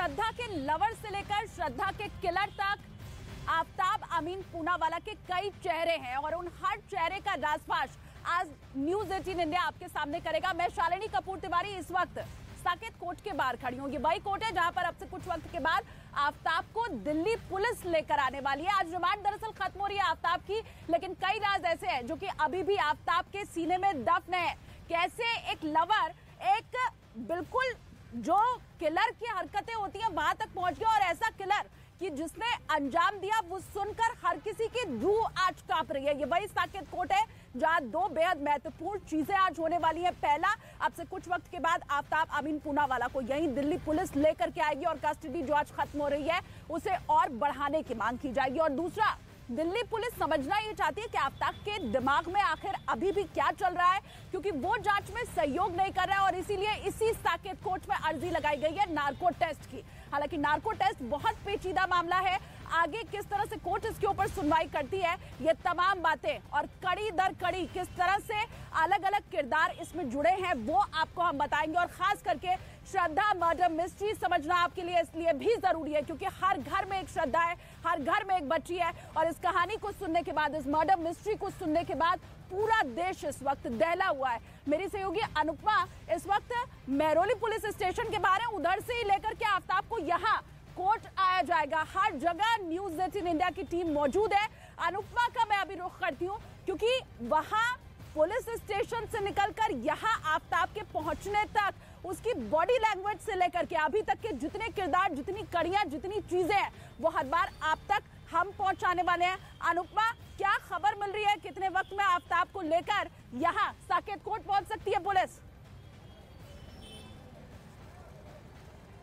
श्रद्धा के लवर से लेकर श्रद्धा के किलर तक आफताब अमीन पूनावाला के कई चेहरे हैं और उन हर चेहरे का राजफाश आज न्यूज 18 इंडिया आपके सामने करेगा। मैं शालिनी कपूर तिवारी इस वक्त साकेत कोर्ट के बाहर खड़ी हूँ। ये वही कोर्ट है जहां पर अब से कुछ वक्त के बाद आफताब को दिल्ली पुलिस लेकर आने वाली है। आज रिमांड दरअसल खत्म हो रही है आफताब की, लेकिन कई राज ऐसे हैं जो कि अभी भी आफताब के सीने में दफन है। कैसे एक लवर, एक बिल्कुल जो किलर की हरकतें होती हैं वहां तक पहुंच गया, और ऐसा किलर कि जिसने अंजाम दिया वो सुनकर हर किसी की रूह आज कांप रही है। ये वही साकेत कोर्ट है जहां दो बेहद महत्वपूर्ण चीजें आज होने वाली है। पहला, अब से कुछ वक्त के बाद आफताब अमीन पूनावाला को यहीं दिल्ली पुलिस लेकर के आएगी और कस्टडी जो आज खत्म हो रही है उसे और बढ़ाने की मांग की जाएगी। और दूसरा, दिल्ली पुलिस समझना ये चाहती है कि आफताब के दिमाग में आखिर अभी भी क्या चल रहा है, क्योंकि वो जांच में सहयोग नहीं कर रहा है और इसीलिए इसी साकेत कोर्ट में अर्जी लगाई गई है नार्को टेस्ट की। हालांकि नार्को टेस्ट बहुत पेचीदा मामला है, आगे किस तरह से कोर्ट इसके ऊपर सुनवाई करती है, ये तमाम बातें और कड़ी दर कड़ी किस तरह से अलग अलग किरदार इसमें जुड़े हैं वो आपको हम बताएंगे। और खास करके श्रद्धा मर्डर मिस्ट्री समझना आपके लिए इसलिए भी जरूरी है क्योंकि हर घर में एक श्रद्धा है, हर घर में एक बच्ची है, और इस कहानी को सुनने के बाद, इस मर्डर मिस्ट्री को सुनने के बाद पूरा देश इस वक्त दहला हुआ है। मेरी सहयोगी अनुपमा इस वक्त मेहरौली पुलिस स्टेशन के बाहर है, उधर से ही लेकर के आफताब को यहाँ कोर्ट आया जाएगा। हर जगह न्यूज 18 इंडिया की टीम मौजूद है। अनुपमा का मैं अभी रुख करती हूँ क्योंकि वहां पुलिस स्टेशन से निकलकर यहाँ आफताब के पहुंचने तक उसकी बॉडी लैंग्वेज से लेकर के अभी तक के जितने किरदार, जितनी कड़ियां, जितनी चीजें हैं वो हर बार आप तक हम पहुंचाने वाले हैं। अनुपमा, क्या खबर मिल रही है, कितने वक्त में आफताब को लेकर यहाँ साकेत कोर्ट पहुंच सकती है पुलिस?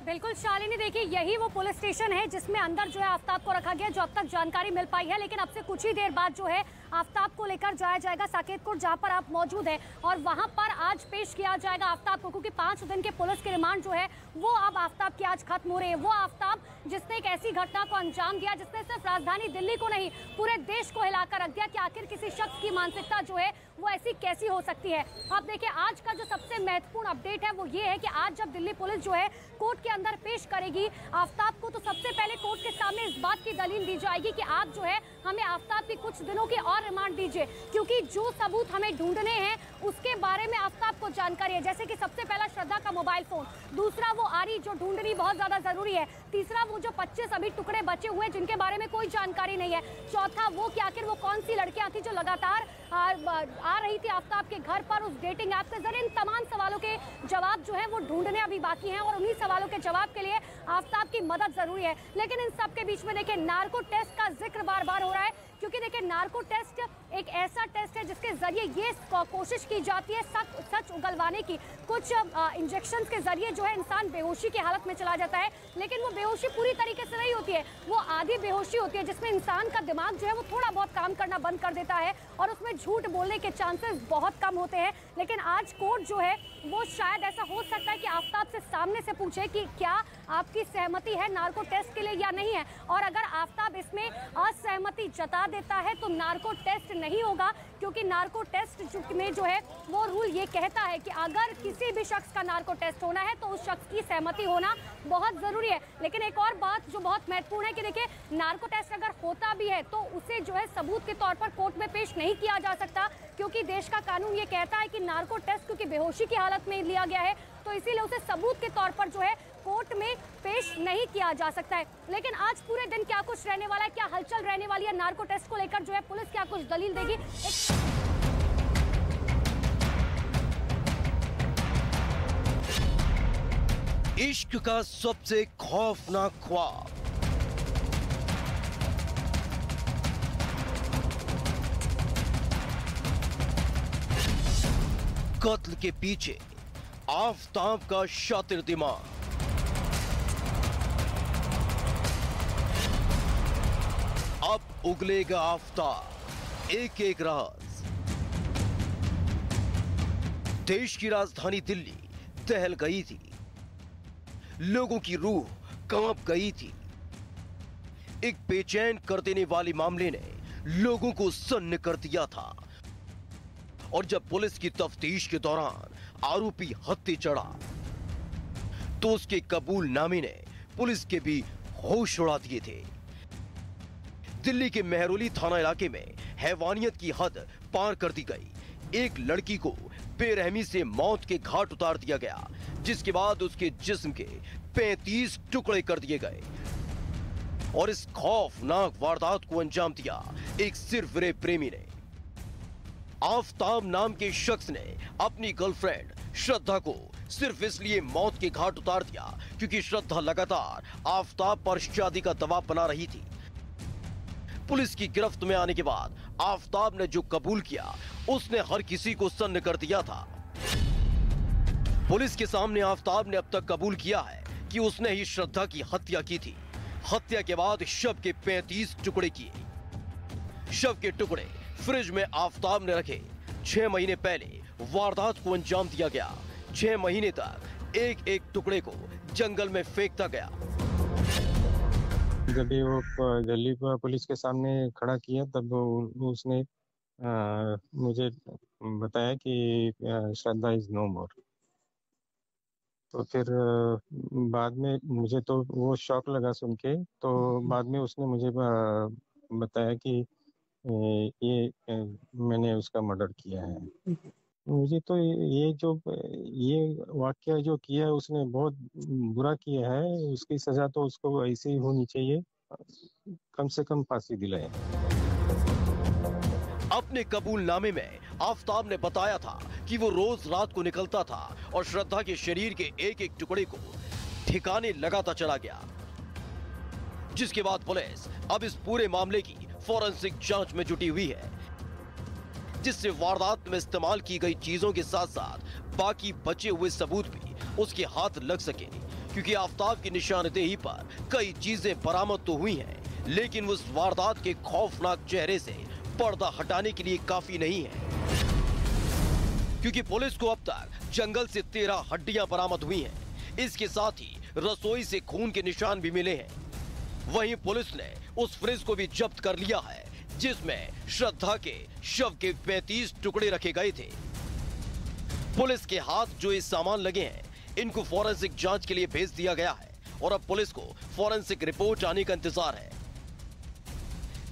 बिल्कुल शालिनी, देखिए यही वो पुलिस स्टेशन है जिसमें अंदर जो है आफताब को रखा गया, जो अब तक जानकारी मिल पाई है। लेकिन अब से कुछ ही देर बाद जो है आफताब को लेकर जाया जाएगा साकेत कोर्ट जहां पर आप मौजूद हैं, और वहां पर आज पेश किया जाएगा आफताब को, क्योंकि 5 दिन के पुलिस की रिमांड जो है वो अब आफताब की आज खत्म हो रही है। वो आफताब जिसने एक ऐसी घटना को अंजाम दिया जिसने सिर्फ राजधानी दिल्ली को नहीं पूरे देश को हिलाकर रख दिया कि आखिर किसी शख्स की मानसिकता जो है वो ऐसी कैसी हो सकती है। अब देखिए आज का जो सबसे महत्वपूर्ण अपडेट है वो ये है कि आज जब दिल्ली पुलिस जो है कोर्ट के अंदर पेश करेगी आफताब को, तो सबसे पहले कोर्ट के सामने इस बात की दलील दी जाएगी कि आप जो है हमें आफताब की कुछ दिनों की और रिमांड दीजिए, क्योंकि जो सबूत हमें ढूंढने हैं उसके बारे में आफताब को जानकारी है। जैसे कि सबसे पहला श्रद्धा का मोबाइल फोन, दूसरा वो आरी जो ढूंढनी बहुत ज्यादा जरूरी है, तीसरा वो जो 25 अभी टुकड़े बचे हुए जिनके बारे में कोई जानकारी नहीं है, चौथा वो कि आखिर वो कौन सी लड़कियां थी जो लगातार आ रही थी आफताब के घर पर उस डेटिंग ऐप के जरिए। इन तमाम सवालों के जवाब जो है वो ढूंढने अभी बाकी हैं और उन्हीं सवालों के जवाब के लिए आफताब की मदद जरूरी है। लेकिन इन सब के बीच में देखिए नार्को टेस्ट का जिक्र बार बार हो रहा है, क्योंकि देखिए नार्को टेस्ट एक ऐसा टेस्ट है जिसके जरिए ये कोशिश की जाती है सच उगलवाने की। कुछ इंजेक्शंस के जरिए जो है इंसान बेहोशी की हालत में चला जाता है, लेकिन वो बेहोशी पूरी तरीके से नहीं होती है, वो आधी बेहोशी होती है जिसमें इंसान का दिमाग जो है वो थोड़ा बहुत काम करना बंद कर देता है और उसमें झूठ बोलने के चांसेस बहुत कम होते हैं। लेकिन आज कोर्ट जो है वो शायद ऐसा हो सकता है कि आफताब से सामने से पूछे कि क्या आपकी सहमति है नार्को टेस्ट के लिए या नहीं है, और अगर आफताब इसमें असहमति जता देता है तो नार्को टेस्ट नहीं होगा, क्योंकि नार्को टेस्ट में जो है वो रूल ये कहता है कि अगर किसी भी शख्स का नार्को टेस्ट होना है तो उस शख्स की सहमति होना बहुत जरूरी है। लेकिन एक और बात जो बहुत महत्वपूर्ण है कि देखिए नार्को टेस्ट अगर होता भी है तो उसे जो है सबूत के तौर पर कोर्ट में पेश नहीं किया जा सकता, क्योंकि देश का कानून ये कहता है कि नार्को टेस्ट क्योंकि बेहोशी की हालत में लिया गया है तो इसीलिए उसे सबूत के तौर पर जो है कोर्ट में पेश नहीं किया जा सकता है। लेकिन आज पूरे दिन क्या कुछ रहने वाला है, क्या हलचल रहने वाली है नार्को टेस्ट को लेकर, जो है पुलिस क्या कुछ दलील देगी। इश्क का सबसे खौफनाक ख्वाब, कत्ल के पीछे आफताब का शातिर दिमाग, अब उगलेगा आफताब एक एक राज। देश की राजधानी दिल्ली दहल गई थी, लोगों की रूह कांप गई थी। एक बेचैन कर देने वाले मामले ने लोगों को सन्न कर दिया था, और जब पुलिस की तफ्तीश के दौरान आरोपी हत्थे चढ़ा तो उसके कबूलनामे ने पुलिस के भी होश उड़ा दिए थे। दिल्ली के मेहरौली थाना इलाके में हैवानियत की हद पार कर दी गई। एक लड़की को बेरहमी से मौत के घाट उतार दिया गया, जिसके बाद उसके जिस्म के 35 टुकड़े कर दिए गए और इस खौफनाक वारदात को अंजाम दिया एक सिरफिरे प्रेमी ने। आफताब नाम के शख्स ने अपनी गर्लफ्रेंड श्रद्धा को सिर्फ इसलिए मौत के घाट उतार दिया क्योंकि श्रद्धा लगातार आफताब पर शादी का दबाव बना रही थी। पुलिस की गिरफ्त में आने के बाद आफताब ने जो कबूल किया उसने हर किसी को सन्न कर दिया था। पुलिस के सामने आफताब ने अब तक कबूल किया है कि उसने ही श्रद्धा की हत्या की थी। हत्या के बाद शव के 35 टुकड़े किए। शव के टुकड़े फ्रिज में आफताब ने रखे। 6 महीने पहले वारदात को अंजाम दिया गया। 6 महीने तक एक एक टुकड़े को जंगल में फेंकता गया। जब भी वो दिल्ली पुलिस के सामने खड़ा किया तब उसने मुझे बताया कि श्रद्धा इज नो मोर। तो फिर बाद में मुझे तो वो शॉक लगा सुन के। तो बाद में उसने मुझे बताया कि ये मैंने उसका मर्डर किया है। मुझे तो ये वाकया जो किया है उसने बहुत बुरा किया है। उसकी सजा तो उसको ऐसे ही होनी चाहिए, कम से कम फांसी दिलाए। अपने कबूलनामे में आफताब ने बताया था कि वो रोज रात को निकलता था और श्रद्धा के शरीर के एक एक टुकड़े को ठिकाने लगाता चला गया। जिसके बाद पुलिस अब इस पूरे मामले की फॉरेंसिक जांच में जुटी हुई है, जिससे वारदात में इस्तेमाल की गई चीजों के साथ साथ बाकी बचे हुए सबूत भी उसके हाथ लग सके। क्योंकि आफताब की निशानदेही पर कई चीजें बरामद तो हुई हैं, लेकिन उस वारदात के खौफनाक चेहरे से पर्दा हटाने के लिए काफी नहीं है। क्योंकि पुलिस को अब तक जंगल से 13 हड्डियां बरामद हुई हैं। इसके साथ ही रसोई से खून के निशान भी मिले हैं। वहीं पुलिस ने उस फ्रिज को भी जब्त कर लिया है जिसमें श्रद्धा के शव के 35 टुकड़े रखे गए थे। पुलिस के हाथ जो ये सामान लगे हैं इनको फॉरेंसिक जांच के लिए भेज दिया गया है और अब पुलिस को फॉरेंसिक रिपोर्ट आने का इंतजार है,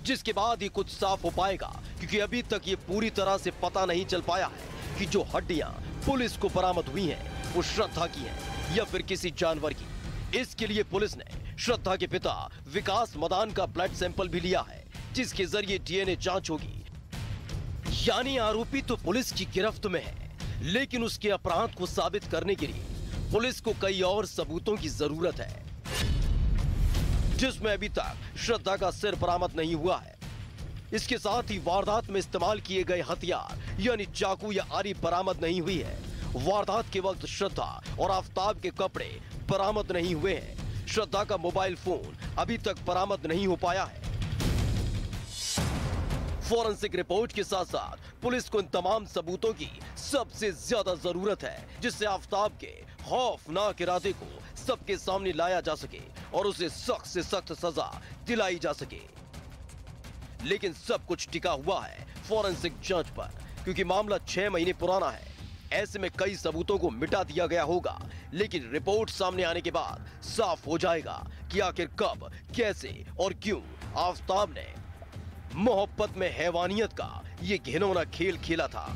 जिसके बाद ही कुछ साफ हो पाएगा। क्योंकि अभी तक ये पूरी तरह से पता नहीं चल पाया है कि जो हड्डियां पुलिस को बरामद हुई हैं वो श्रद्धा की हैं या फिर किसी जानवर की। इसके लिए पुलिस ने श्रद्धा के पिता विकास मदान का ब्लड सैंपल भी लिया है, जिसके जरिए डीएनए जांच होगी। यानी आरोपी तो पुलिस की गिरफ्त में है, लेकिन उसके अपराध को साबित करने के लिए पुलिस को कई और सबूतों की जरूरत है, जिसमें अभी तक श्रद्धा का सिर बरामद नहीं हुआ है। इसके साथ ही वारदात में इस्तेमाल किए गए हथियार यानी चाकू या आरी बरामद नहीं हुई है। वारदात के वक्त श्रद्धा और आफताब के कपड़े बरामद नहीं हुए हैं। श्रद्धा का मोबाइल फोन अभी तक बरामद नहीं हो पाया है। फॉरेंसिक रिपोर्ट के साथ साथ पुलिस को इन तमाम सबूतों की सबसे ज्यादा जरूरत है, जिससे आफताब के खौफनाक इरादे को सबके सामने लाया जा सके और उसे सख्त से सख्त सजा दिलाई जा सके। लेकिन सब कुछ टिका हुआ है फॉरेंसिक जांच पर, क्योंकि मामला 6 महीने पुराना है। ऐसे में कई सबूतों को मिटा दिया गया होगा, लेकिन रिपोर्ट सामने आने के बाद साफ हो जाएगा कि आखिर कब, कैसे और क्यों आफताब ने मोहब्बत में हैवानियत का ये घिनौना खेल खेला था।